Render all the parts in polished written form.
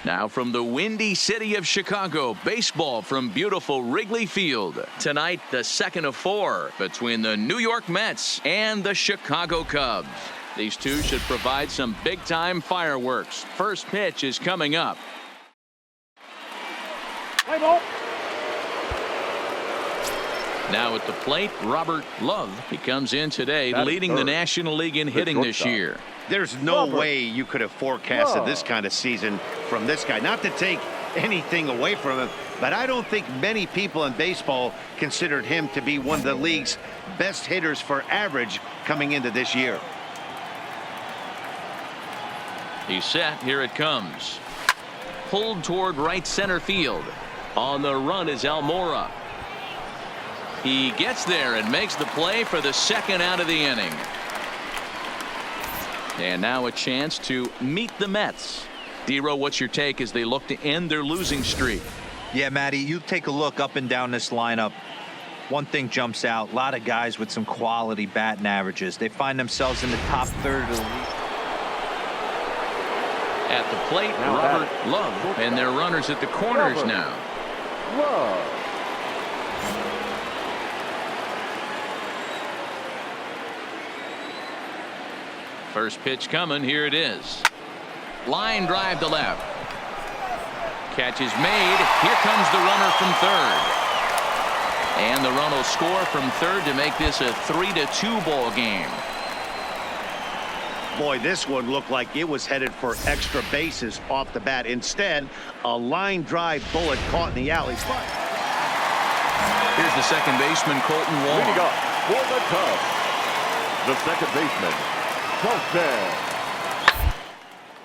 Now from the windy city of Chicago, baseball from beautiful Wrigley Field. Tonight, the second of 4 between the New York Mets and the Chicago Cubs. These two should provide some big-time fireworks. First pitch is coming up. Play ball. Now at the plate, Robert Love. He comes in today leading the National League in hitting this year. There's no way you could have forecasted this kind of season from this guy. Not to take anything away from him, but I don't think many people in baseball considered him to be one of the league's best hitters for average coming into this year. He's set. Here it comes. Pulled toward right center field. On the run is Almora. He gets there and makes the play for the second out of the inning. And now a chance to meet the Mets. Dero, what's your take as they look to end their losing streak? Yeah, Matty, you take a look up and down this lineup. One thing jumps out. A lot of guys with some quality batting averages. They find themselves in the top third of the league. At the plate, Robert Love. And their runners at the corners now. Love. First pitch coming. Here it is. Line drive to left. Catch is made. Here comes the runner from third. And the run will score from third to make this a 3-2 ball game. Boy, this one looked like it was headed for extra bases off the bat. Instead, a line drive bullet caught in the alley. Here's the second baseman, Colton Wong. Leading off for the Cubs, the second baseman, Colton.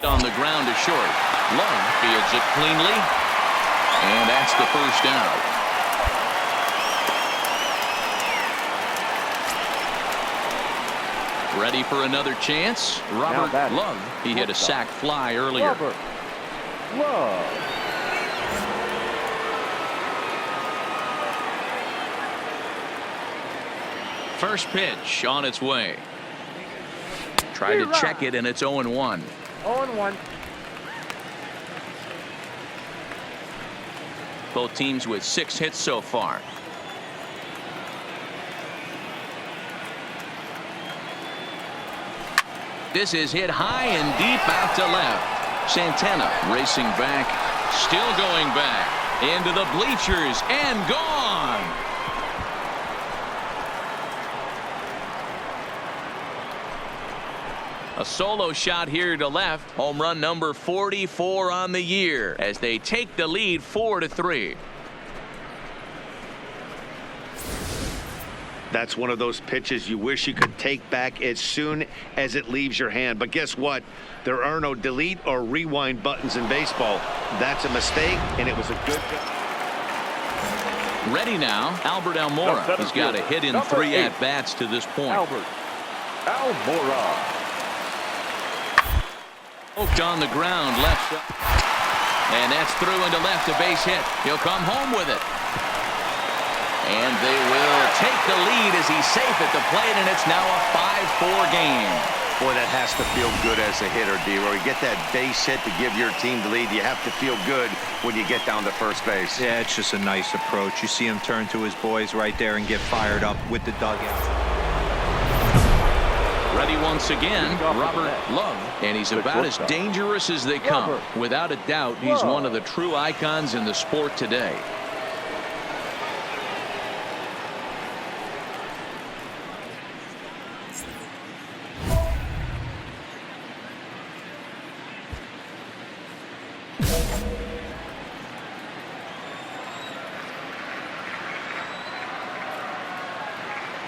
On the ground to short. Love fields it cleanly. And that's the first out. Ready for another chance. Robert Love. He hit a sac fly earlier. Robert Love. First pitch on its way. Tried to check it, and it's 0-1. 0-1. Both teams with 6 hits so far. This is hit high and deep out to left. Santana racing back, still going back into the bleachers and gone. A solo shot here to left. Home run number 44 on the year as they take the lead 4-3. That's one of those pitches you wish you could take back as soon as it leaves your hand. But guess what? There are no delete or rewind buttons in baseball. That's a mistake, and it was a good job. Ready now, Albert Almora. He's got a hit in 3 at-bats to this point. Albert Almora. Poked on the ground, left. And that's through into left, a base hit. He'll come home with it. And they will take the lead as he's safe at the plate, and it's now a 5-4 game. Boy, that has to feel good as a hitter, D-Roy. You get that base hit to give your team the lead. You have to feel good when you get down to first base. Yeah, it's just a nice approach. You see him turn to his boys right there and get fired up with the dugout. Ready once again, Robert Love. And he's about as dangerous as they come. Without a doubt, he's one of the true icons in the sport today.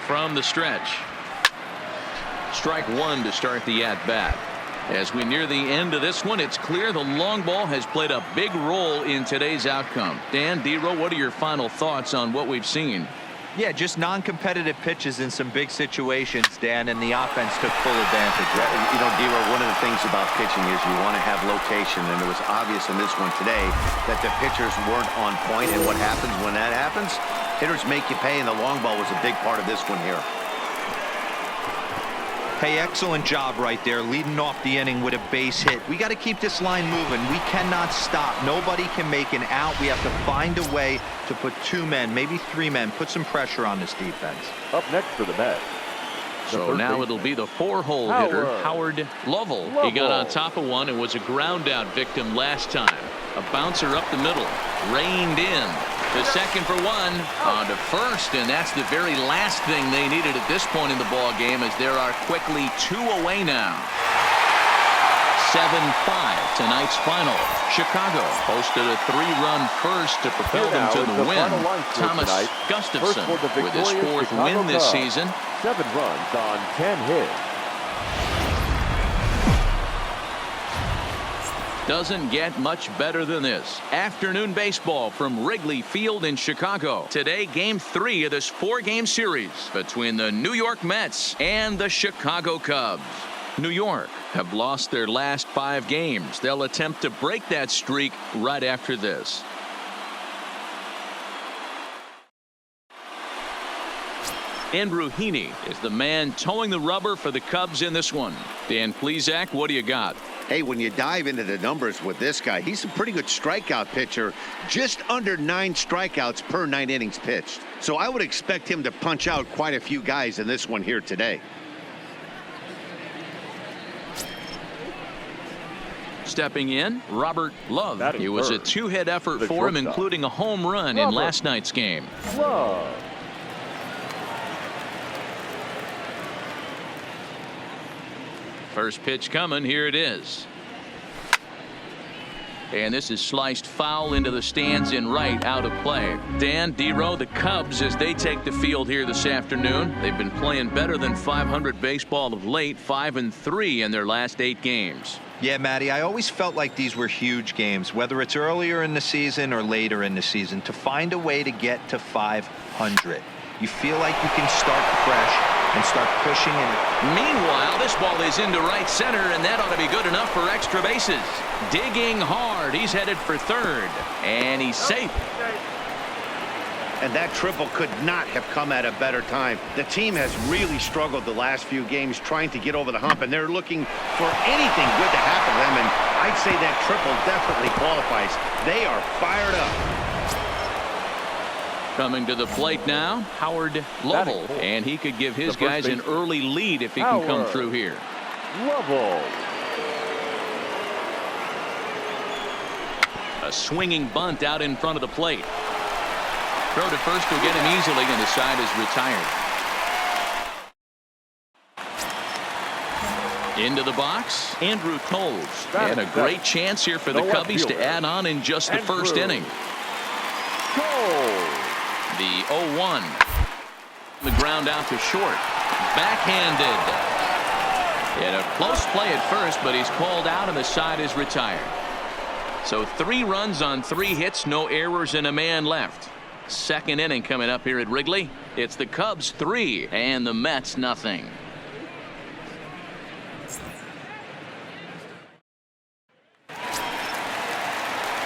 from the stretch. Strike one to start the at-bat. As we near the end of this one, it's clear the long ball has played a big role in today's outcome. Dan, D-Row, what are your final thoughts on what we've seen? Yeah, just non-competitive pitches in some big situations, Dan, and the offense took full advantage. You know, D-Row, one of the things about pitching is you want to have location, and it was obvious in this one today that the pitchers weren't on point, and what happens when that happens? Hitters make you pay, and the long ball was a big part of this one here. Hey, excellent job right there, leading off the inning with a base hit. We got to keep this line moving. We cannot stop. Nobody can make an out. We have to find a way to put 2 men, maybe 3 men, put some pressure on this defense. Up next for the Mets. So now it'll be the 4-hole hitter, Howard Lovell. He got on top of one and was a ground-out victim last time. A bouncer up the middle, reined in. The second for one, on to first, and that's the very last thing they needed at this point in the ball game, as there are quickly 2 away now. 7-5 tonight's final. Chicago posted a 3-run first to propel them to the win. Thomas Gustafson with his 4th win this season. 7 runs on 10 hits. Doesn't get much better than this. Afternoon baseball from Wrigley Field in Chicago. Today, Game 3 of this 4-game series between the New York Mets and the Chicago Cubs. New York have lost their last 5 games. They'll attempt to break that streak right after this. Andrew Heaney is the man towing the rubber for the Cubs in this one. Dan Plesac, what do you got? Hey, when you dive into the numbers with this guy, he's a pretty good strikeout pitcher, just under 9 strikeouts per 9 innings pitched. So I would expect him to punch out quite a few guys in this one here today. Stepping in, Robert Love. It was a 2-hit effort for him, including a home run in last night's game. Love. First pitch coming. Here it is. And this is sliced foul into the stands in right, out of play. Dan, D-Row, the Cubs, as they take the field here this afternoon. They've been playing better than .500 baseball of late, 5-3 in their last 8 games. Yeah, Matty, I always felt like these were huge games, whether it's earlier in the season or later in the season, to find a way to get to 500. You feel like you can start fresh and start pushing it. Meanwhile, this ball is into right center, and that ought to be good enough for extra bases. Digging hard. He's headed for third, and he's safe. And that triple could not have come at a better time. The team has really struggled the last few games trying to get over the hump, and they're looking for anything good to happen to them, and I'd say that triple definitely qualifies. They are fired up. Coming to the plate now, Howard Lovell, and he could give his guys an early lead if he can come through here. Lovell. A swinging bunt out in front of the plate. Throw to first will get him easily, and the side is retired. Into the box, Andrew Toles. And a great chance here for the Cubbies to add on in just the first inning. The 0-1. The ground out to short. Backhanded. And a close play at first, but he's called out and the side is retired. So 3 runs on 3 hits, no errors, and a man left. Second inning coming up here at Wrigley. It's the Cubs 3 and the Mets nothing.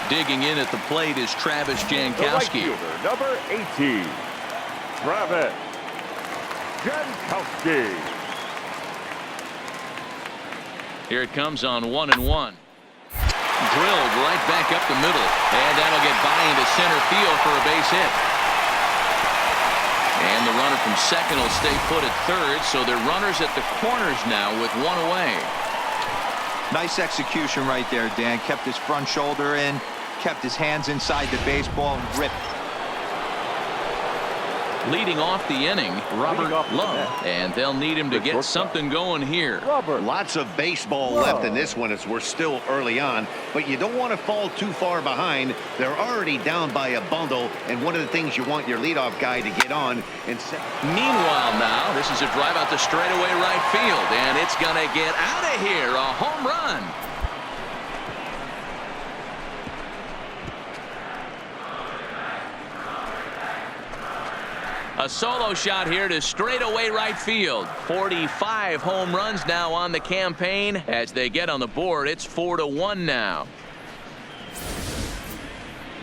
Digging in at the plate is Travis Jankowski. The right fielder, number 18, Travis Jankowski. Here it comes on 1-1. Drilled right back up the middle, and that'll get by into center field for a base hit. And the runner from second will stay put at third, so they're runners at the corners now with 1 away. Nice execution right there, Dan. Kept his front shoulder in, kept his hands inside the baseball, and ripped. Leading off the inning, Robert Love. And they'll need him to get something going here. Lots of baseball left in this one as we're still early on, but you don't want to fall too far behind. They're already down by a bundle, and one of the things you want your leadoff guy to get on. Meanwhile now, this is a drive out to straightaway right field, and it's going to get out of here. A home run. A solo shot here to straightaway right field. 45 home runs now on the campaign. As they get on the board, it's 4-1 now.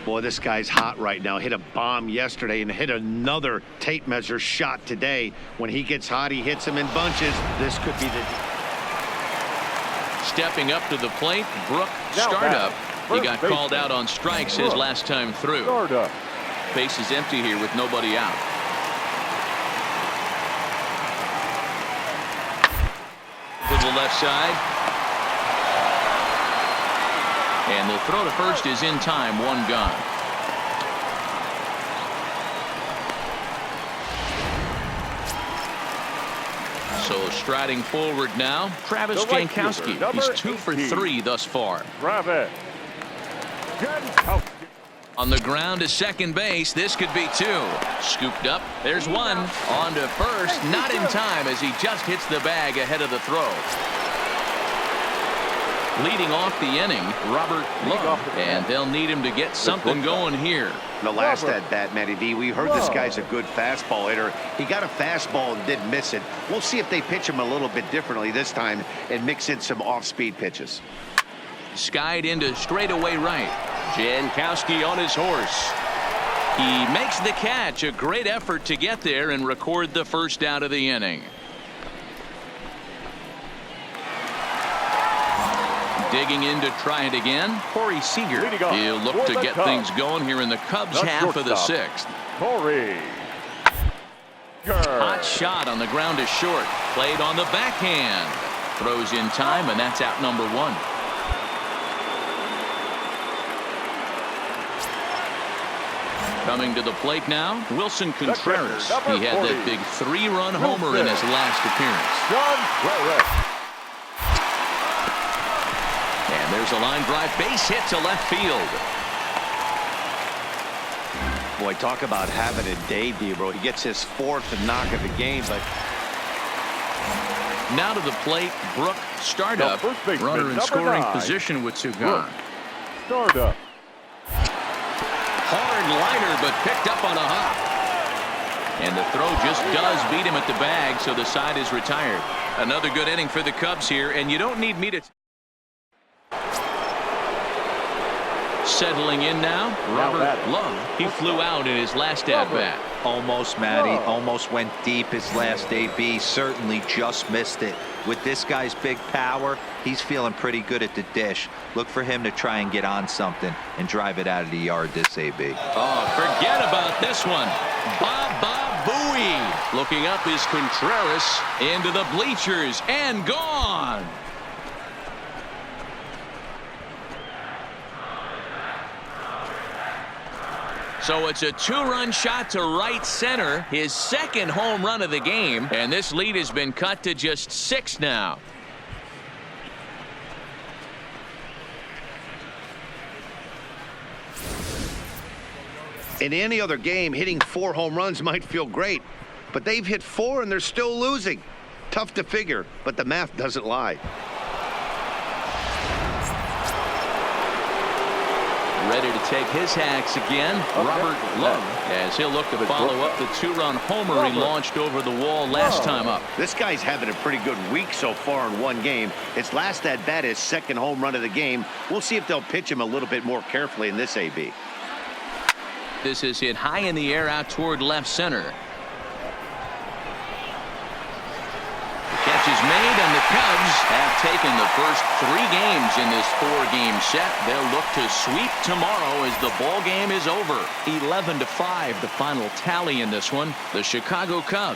Boy, this guy's hot right now. Hit a bomb yesterday and hit another tape measure shot today. When he gets hot, he hits them in bunches. This could be the... Stepping up to the plate, Brook Startup. He got called out on strikes his last time through. Base is empty here with nobody out. To the left side. And the throw to first is in time. One gone. So striding forward now, Travis Jankowski. He's 2 for 3 thus far. On the ground to second base. This could be 2. Scooped up. There's 1. On to first. Not in time as he just hits the bag ahead of the throw. Leading off the inning, Robert Love. And they'll need him to get something going here. The last at bat, Matty V, we heard this guy's a good fastball hitter. He got a fastball and didn't miss it. We'll see if they pitch him a little bit differently this time and mix in some off-speed pitches. Skied into straightaway right. Jankowski on his horse. He makes the catch. A great effort to get there and record the first out of the inning. Digging in to try it again, Corey Seager. He'll look to get things going here in the Cubs half of the 6th. Hot shot on the ground to short. Played on the backhand. Throws in time, and that's out number 1. Coming to the plate now, Wilson Contreras. He had that big 3-run homer in his last appearance. And there's a line drive base hit to left field. Boy, talk about having a debut, bro. He gets his 4th knock of the game, but... Now to the plate, Brook Startup. Runner in scoring position with 2 gone. Startup. Hard liner, but picked up on a hop. And the throw just does beat him at the bag, so the side is retired. Another good inning for the Cubs here, and you don't need me to... Settling in now, Robert Love. He flew out in his last at-bat. Almost, Matty. Almost went deep his last AB. Certainly just missed it. With this guy's big power, he's feeling pretty good at the dish. Look for him to try and get on something and drive it out of the yard this AB. Oh, forget about this one. Baba Booey. Looking up is Contreras into the bleachers and gone. So it's a 2-run shot to right center, his 2nd home run of the game, and this lead has been cut to just 6 now. In any other game, hitting 4 home runs might feel great, but they've hit 4 and they're still losing. Tough to figure, but the math doesn't lie. Ready to take his hacks again, Robert Love, as he'll look to follow up the 2-run homer he launched over the wall last time up. This guy's having a pretty good week so far in one game. His last at bat, his 2nd home run of the game. We'll see if they'll pitch him a little bit more carefully in this AB. This is hit high in the air out toward left center. Catch is made, and the Cubs have taken the first 3 games in this 4-game set. They'll look to sweep tomorrow as the ball game is over. 11-5, the final tally in this one. The Chicago Cubs